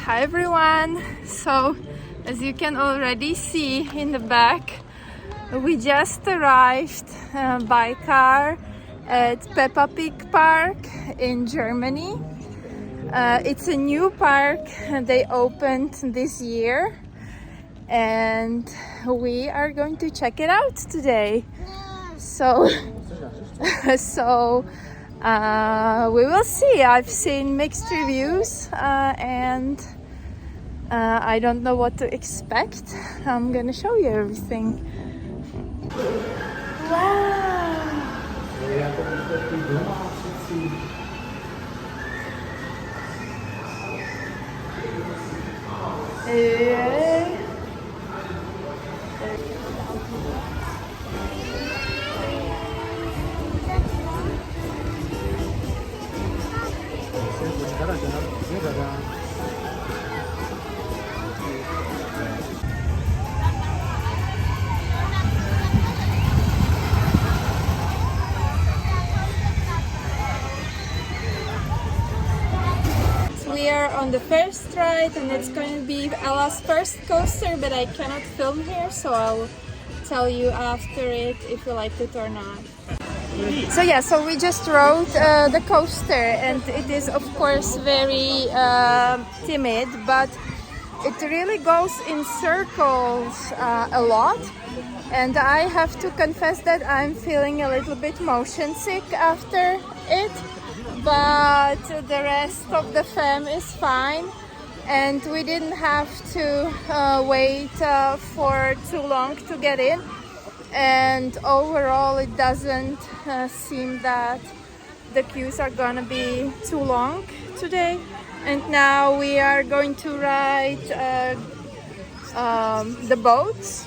Hi everyone! So, as you can already see in the back, we just arrived by car at Peppa Pig Park in Germany. It's a new park they opened this year and we are going to check it out today. So we will see. I've seen mixed reviews and I don't know what to expect. I'm gonna show you everything. Wow! Yeah. We are on the first ride and it's going to be Ella's first coaster, but I cannot film here, so I'll tell you after it if you liked it or not. So yeah, so we just rode the coaster and it is of course very timid, but it really goes in circles a lot, and I have to confess that I'm feeling a little bit motion sick after it. But the rest of the fam is fine and we didn't have to wait for too long to get in, and overall it doesn't seem that the queues are gonna be too long today. And now we are going to ride the boats.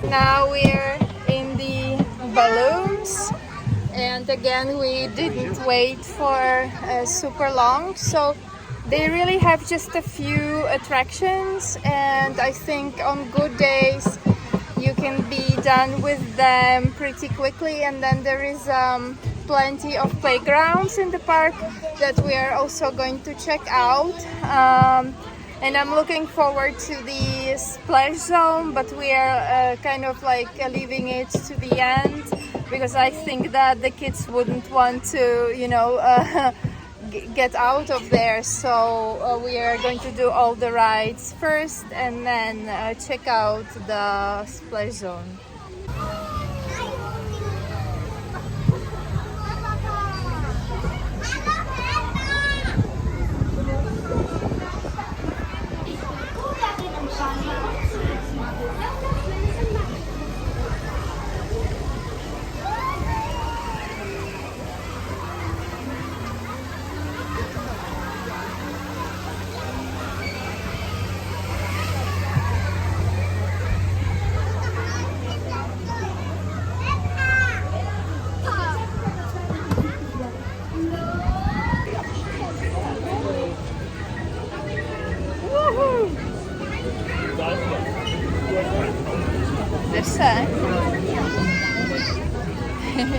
Now we're in the balloons, and again we didn't wait for super long, so they really have just a few attractions, and I think on good days you can be done with them pretty quickly. And then there is plenty of playgrounds in the park that we are also going to check out. And I'm looking forward to the splash zone, but we are kind of like leaving it to the end because I think that the kids wouldn't want to, you know, get out of there. So we are going to do all the rides first and then check out the splash zone.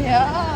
Ja.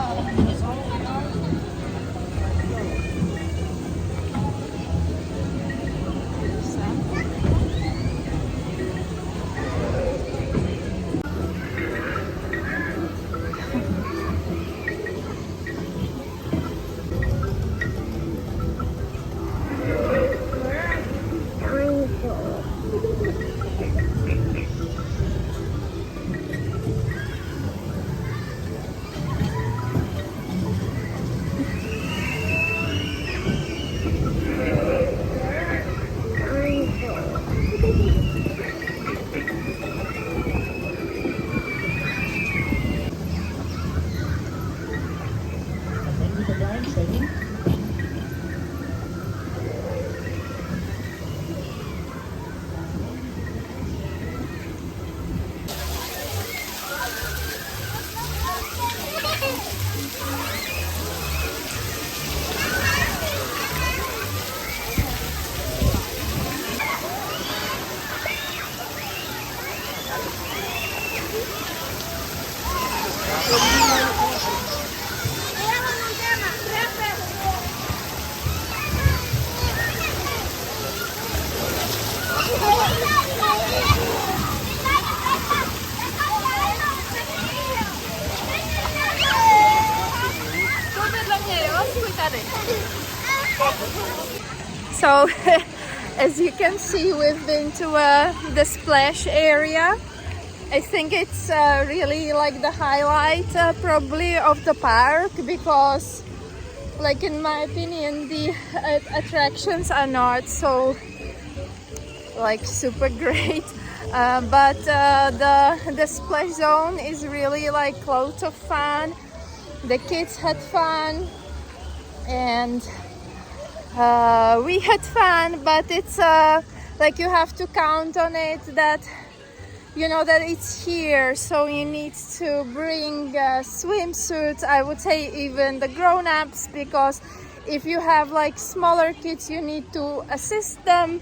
So as you can see, we've been to the splash area. I think it's really like the highlight probably of the park, because like in my opinion the attractions are not so like super great, but the splash zone is really like loads of fun. The kids had fun and we had fun, but it's like you have to count on it that you know that it's here, so you need to bring swimsuits. I would say even the grown-ups, because if you have like smaller kids you need to assist them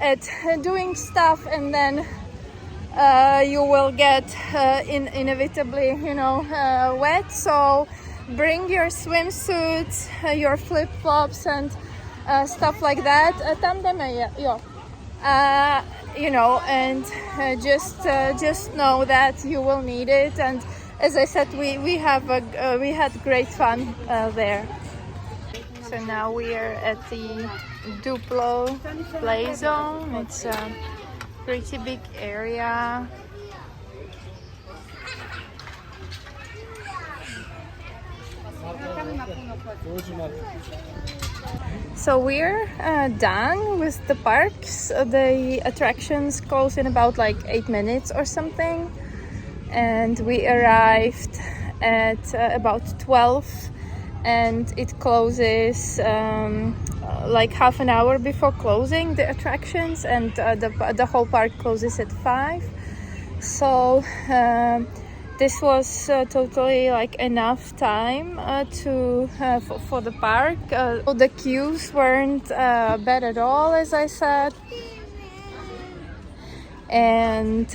at doing stuff, and then you will get inevitably, you know, wet. So bring your swimsuits, your flip-flops and stuff like that. You know, and just know that you will need it. And as I said, we had great fun there. So now we are at the Duplo play zone. It's a pretty big area. So we're done with the parks. The attractions close in about like 8 minutes or something, and we arrived at about 12, and it closes like half an hour before closing the attractions, and the whole park closes at 5. So this was totally like enough time for the park. The queues weren't bad at all, as I said, and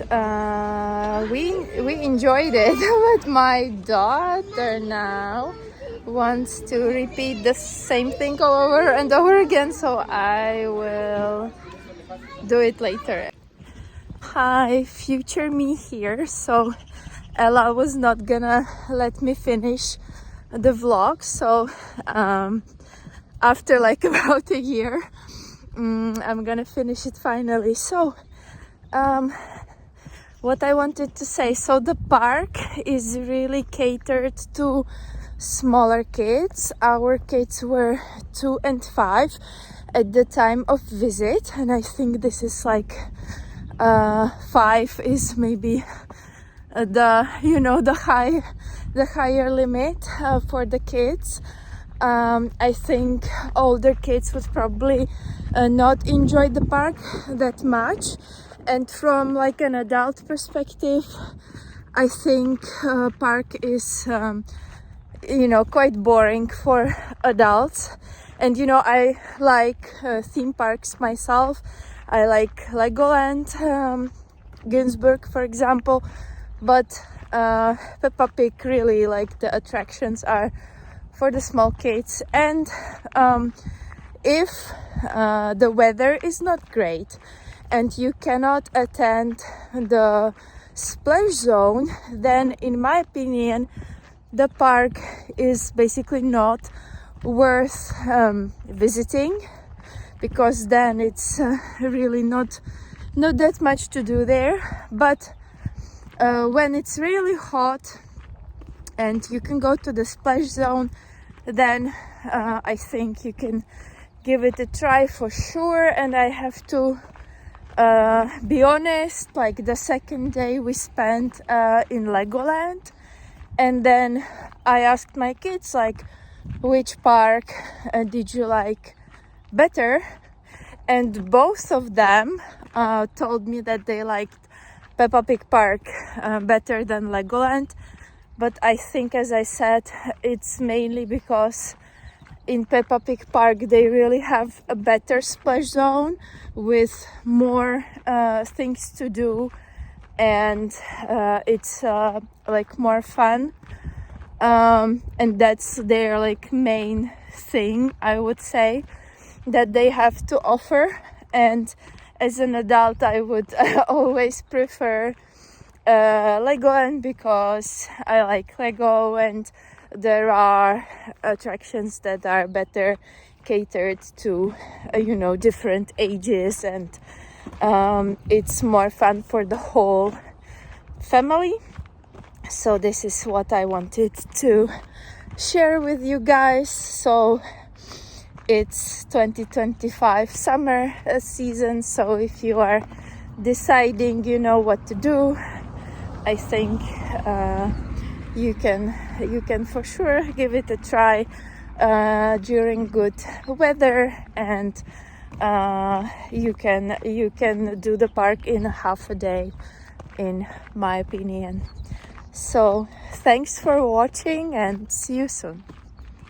we enjoyed it. But my daughter now wants to repeat the same thing all over and over again, so I will do it later. Hi, future me here. So Ella was not gonna let me finish the vlog, so after like about a year I'm gonna finish it finally. So what I wanted to say, so the park is really catered to smaller kids. Our kids were 2 and 5 at the time of visit, and I think this is like 5 is maybe the higher limit for the kids. I think older kids would probably not enjoy the park that much, and from like an adult perspective I think park is quite boring for adults. And I like theme parks myself. I like Legoland, Ginsburg for example, but Peppa Pig, really, like, the attractions are for the small kids. And if the weather is not great and you cannot attend the splash zone, then in my opinion the park is basically not worth visiting, because then it's really not that much to do there. But when it's really hot and you can go to the splash zone, then I think you can give it a try for sure. And I have to be honest, like, the second day we spent in Legoland, and then I asked my kids, like, which park did you like better, and both of them told me that they liked Peppa Pig Park better than Legoland. But I think, as I said, it's mainly because in Peppa Pig Park they really have a better splash zone with more things to do, and it's like more fun, and that's their like main thing, I would say, that they have to offer. And as an adult I would always prefer Legoland, because I like Lego and there are attractions that are better catered to different ages, and it's more fun for the whole family. So this is what I wanted to share with you guys. So it's 2025 summer season, so if you are deciding what to do, I think you can for sure give it a try during good weather, and you can do the park in half a day, in my opinion. So thanks for watching, and see you soon.